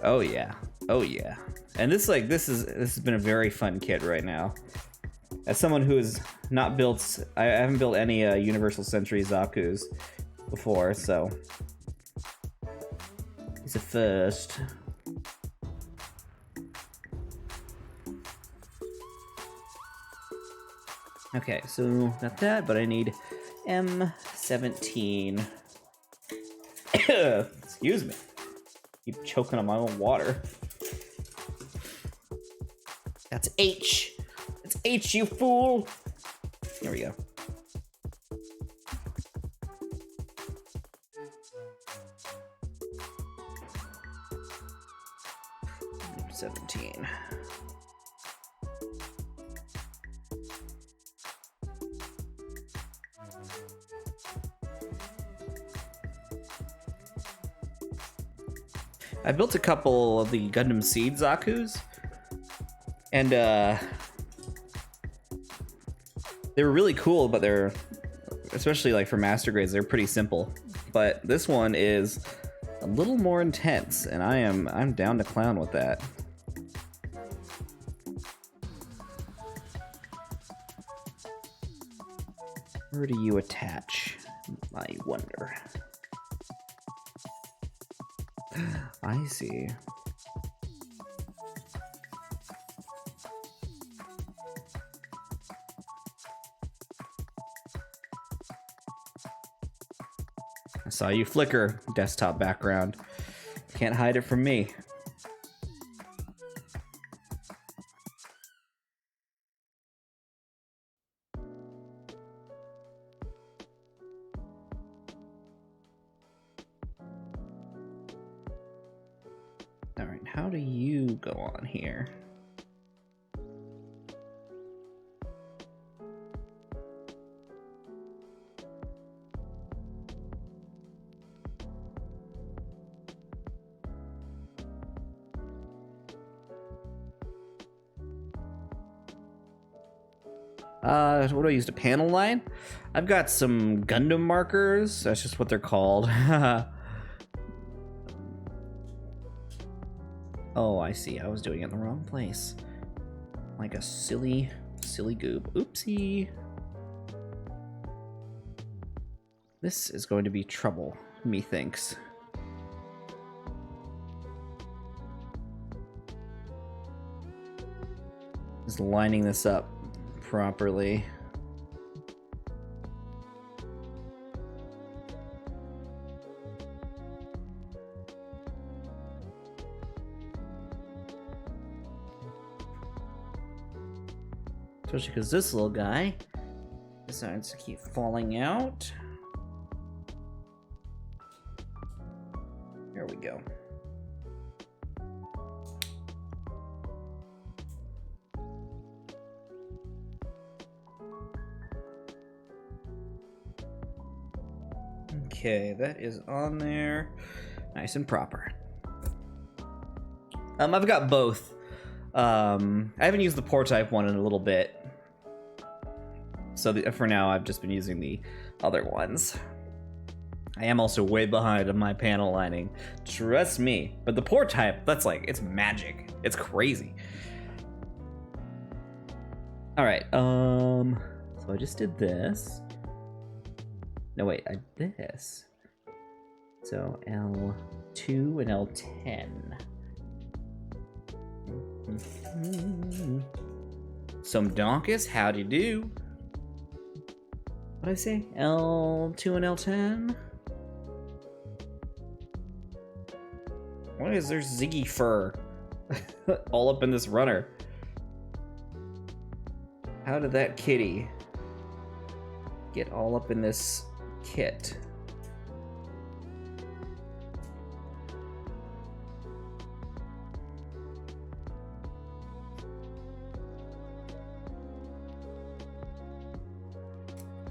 Oh yeah. Oh yeah. And this has been a very fun kit right now. As someone who has not built, I haven't built any Universal Century Zaku's before, so it's a first. Okay, so got that, but I need M17. Excuse me. Keep choking on my own water. That's H. It's H, you fool. There we go. M17. I built a couple of the Gundam Seed Zaku's, and they were really cool, but they're, especially like for master grades, they're pretty simple. But this one is a little more intense, and I'm down to clown with that. Where do you attach, I wonder? I see. I saw you flicker, desktop background. Can't hide it from me. Alright, how do you go on here? What do I use to panel line? I've got some Gundam markers. That's just what they're called. Oh, I see. I was doing it in the wrong place. Like a silly goob. Oopsie. This is going to be trouble, methinks. Just lining this up properly. Especially because this little guy decides to keep falling out. There we go. Okay, that is on there. Nice and proper. I've got both. I haven't used the Poor Type one in a little bit. So for now, I've just been using the other ones. I am also way behind on my panel lining. Trust me. But the Poor Type, that's like, it's magic. It's crazy. Alright, so I just did this. No, wait, I did this. So L2 and L10. Some donkus, howdy do. What did I say? L2 and L10? Why is there Ziggy fur all up in this runner? How did that kitty get all up in this kit?